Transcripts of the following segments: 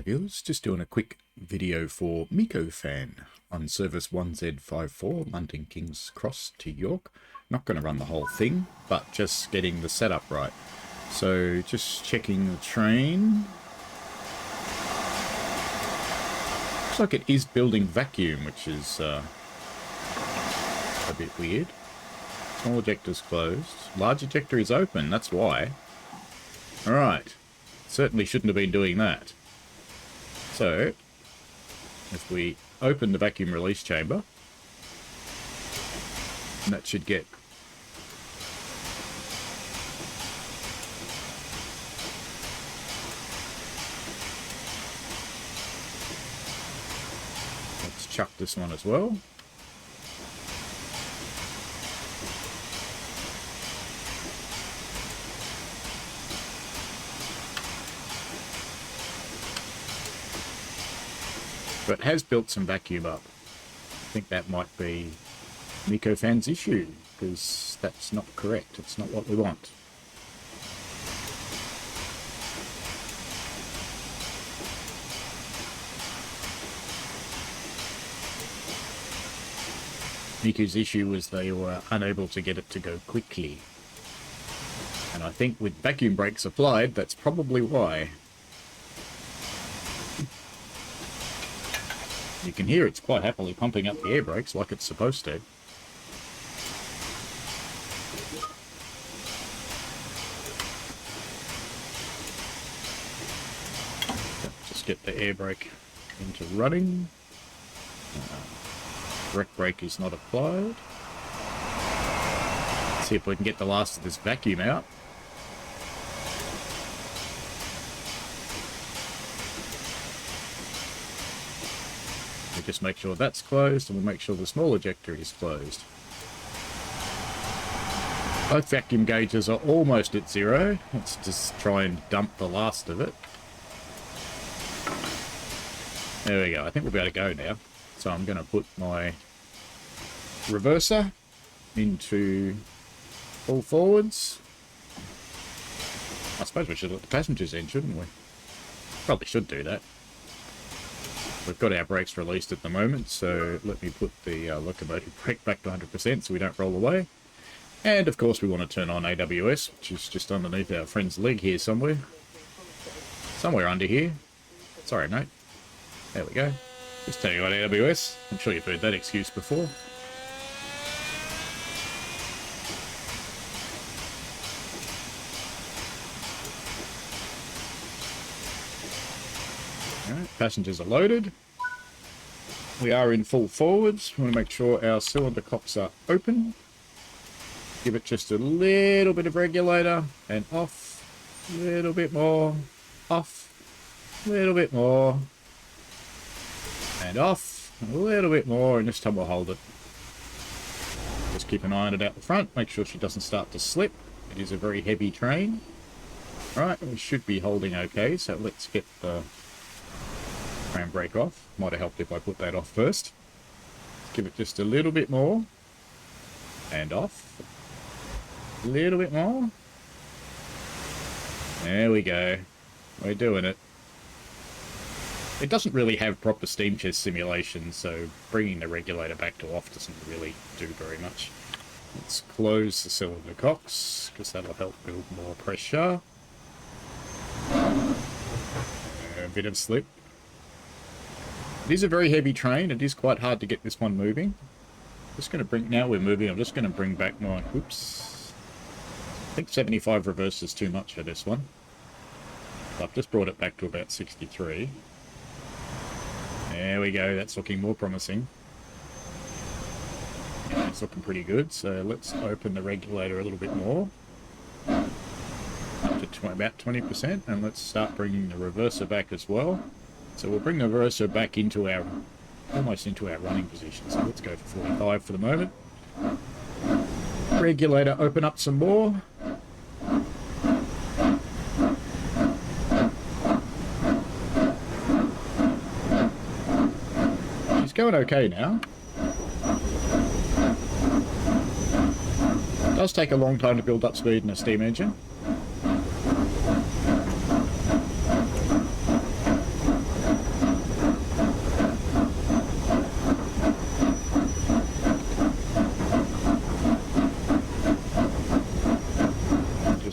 G'day viewers, just doing a quick video for Micofan on service 1Z54 London King's Cross to York. Not going to run the whole thing, but just getting the setup right. So just checking the train. Looks like it is building vacuum, which is a bit weird. Small ejector's closed. Large ejector is open, that's why. Alright, certainly shouldn't have been doing that. So, if we open the vacuum release chamber, that should get let's chuck this one as well. But has built some vacuum up. I think that might be Micofan's issue, because that's not correct. It's not what we want. Miku's issue was they were unable to get it to go quickly. And I think with vacuum brakes applied, that's probably why. You can hear it's quite happily pumping up the air brakes like it's supposed to. Just get the air brake into running. Direct brake is not applied. Let's see if we can get the last of this vacuum out. We just make sure that's closed, and we'll make sure the small ejector is closed. Both vacuum gauges are almost at zero. Let's just try and dump the last of it. There we go. I think we'll be able to go now. So I'm going to put my reverser into full forwards. I suppose we should let the passengers in, shouldn't we? Probably should do that. We've got our brakes released at the moment, so let me put the locomotive brake back to 100% so we don't roll away. And of course we want to turn on AWS, which is just underneath our friend's leg here somewhere. Somewhere under here. Sorry mate. There we go. Just turning on AWS. I'm sure you've heard that excuse before. Alright, passengers are loaded. We are in full forwards. We want to make sure our cylinder cocks are open. Give it just a little bit of regulator and off. A little bit more. Off. A little bit more. And off. A little bit more, and this time we'll hold it. Just keep an eye on it out the front. Make sure she doesn't start to slip. It is a very heavy train. Alright, we should be holding okay, so let's get the brake off. Might have helped if I put that off first. Give it just a little bit more. And off. A little bit more. There we go. We're doing it. It doesn't really have proper steam chest simulation, so bringing the regulator back to off doesn't really do very much. Let's close the cylinder cocks, because that'll help build more pressure. A bit of slip. It is a very heavy train. It is quite hard to get this one moving. Just going to bring, now we're moving, I'm just going to bring back my, oops. I think 75 reverse is too much for this one. So I've just brought it back to about 63. There we go, that's looking more promising. Yeah, it's looking pretty good, so let's open the regulator a little bit more. Up to about 20%, and let's start bringing the reverser back as well. So we'll bring the reverser back into our, almost into our running position. So let's go for 45 for the moment. Regulator open up some more. She's going okay now. It does take a long time to build up speed in a steam engine.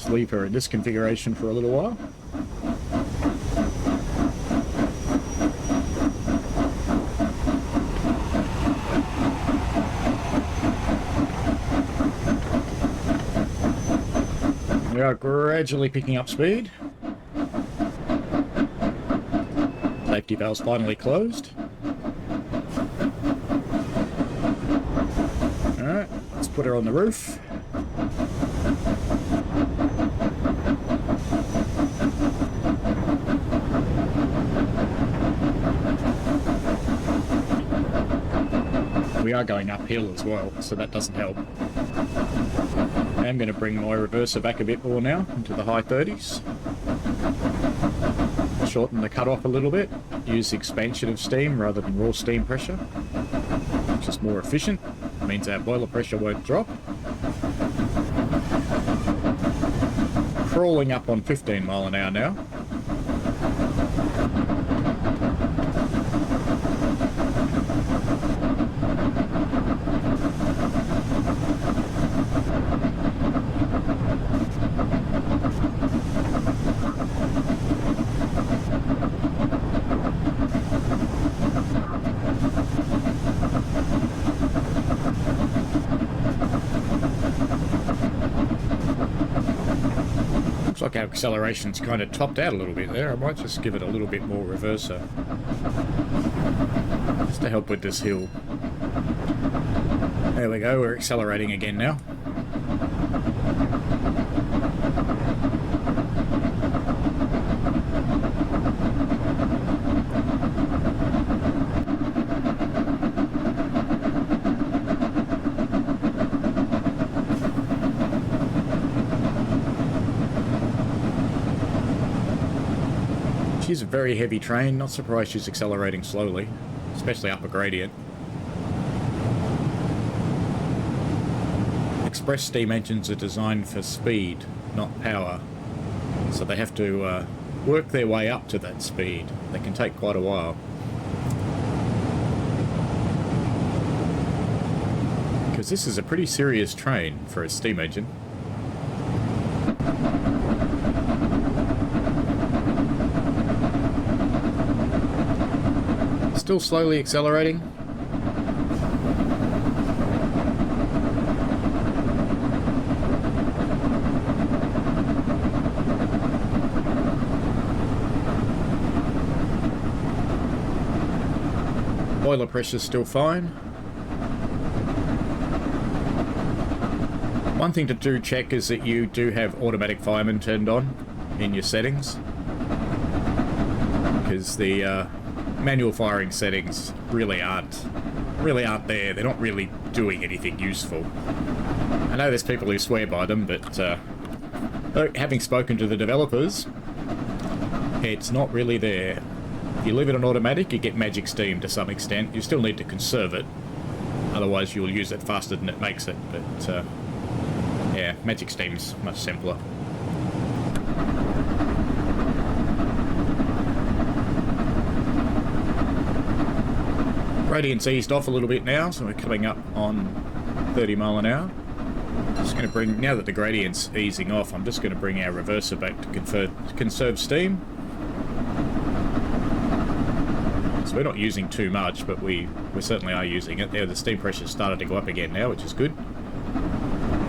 just leave her in this configuration for a little while. We are gradually picking up speed. Safety valve's finally closed. Alright, let's put her on the roof. We are going uphill as well, so that doesn't help. I'm going to bring my reverser back a bit more now, into the high 30s. Shorten the cutoff a little bit, use expansion of steam rather than raw steam pressure, which is more efficient. It means our boiler pressure won't drop. Crawling up on 15 mile an hour now. Looks like our acceleration's kind of topped out a little bit there. I might just give it a little bit more reverser, just to help with this hill. There we go, we're accelerating again now. She's a very heavy train, not surprised she's accelerating slowly, especially up a gradient. Express steam engines are designed for speed, not power, so they have to work their way up to that speed. They can take quite a while. Because this is a pretty serious train for a steam engine. Still slowly accelerating. Boiler pressure's still fine. One thing to do check is that you do have automatic fireman turned on in your settings, because the manual firing settings really aren't there. They're not really doing anything useful. I know there's people who swear by them, but having spoken to the developers, it's not really there. If you leave it on automatic, you get magic steam to some extent. You still need to conserve it, otherwise you'll use it faster than it makes it. But yeah, magic steam's much simpler. Gradient's eased off a little bit now, so we're coming up on 30 mile an hour. Just going to bring, now that the gradient's easing off, I'm just going to bring our reverser back to conserve steam. So we're not using too much, but we certainly are using it. There, the steam pressure's started to go up again now, which is good.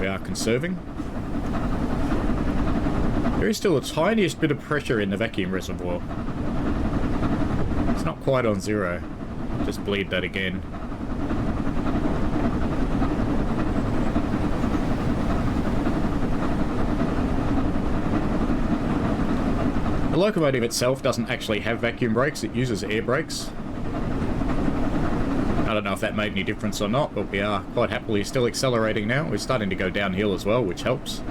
We are conserving. There is still the tiniest bit of pressure in the vacuum reservoir. It's not quite on zero. Just bleed that again. The locomotive itself doesn't actually have vacuum brakes, it uses air brakes. I don't know if that made any difference or not, but we are quite happily still accelerating now. We're starting to go downhill as well, which helps.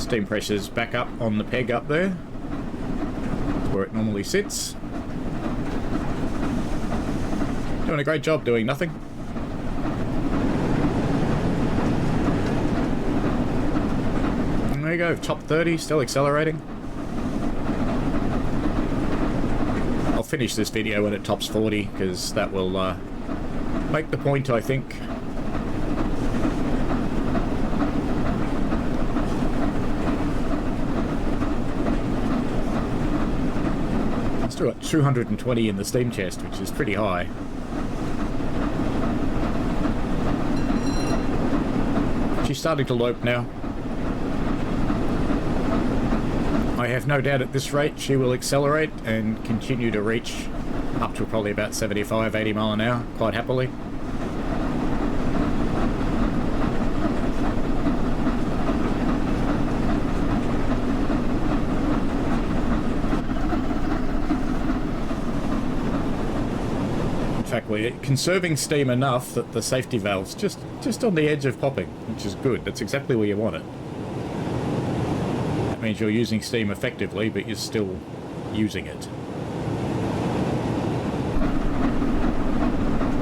Steam pressure's back up on the peg up there, where it normally sits. Doing a great job doing nothing. And there you go, top 30, still accelerating. I'll finish this video when it tops 40, because that will make the point, I think. Still got 220 in the steam chest, which is pretty high. She's starting to lope now. I have no doubt at this rate she will accelerate and continue to reach up to probably about 75, 80 mile an hour quite happily. In fact, we're conserving steam enough that the safety valve's just on the edge of popping, which is good. That's exactly where you want it. That means you're using steam effectively, but you're still using it.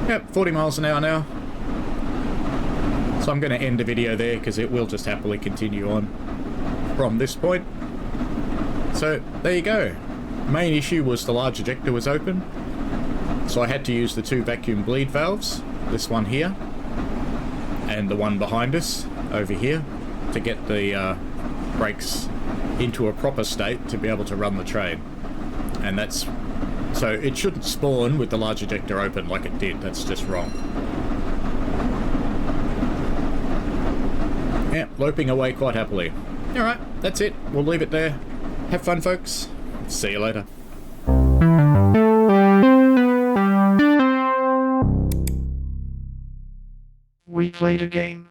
Yep, 40 miles an hour now. So I'm going to end the video there because it will just happily continue on from this point. So there you go. Main issue was the large ejector was open. So I had to use the two vacuum bleed valves, this one here and the one behind us over here, to get the brakes into a proper state to be able to run the train. And that's, so it shouldn't spawn with the large ejector open like it did. That's just wrong. Yeah, loping away quite happily. Alright, that's it. We'll leave it there. Have fun, folks. See you later. We played a game.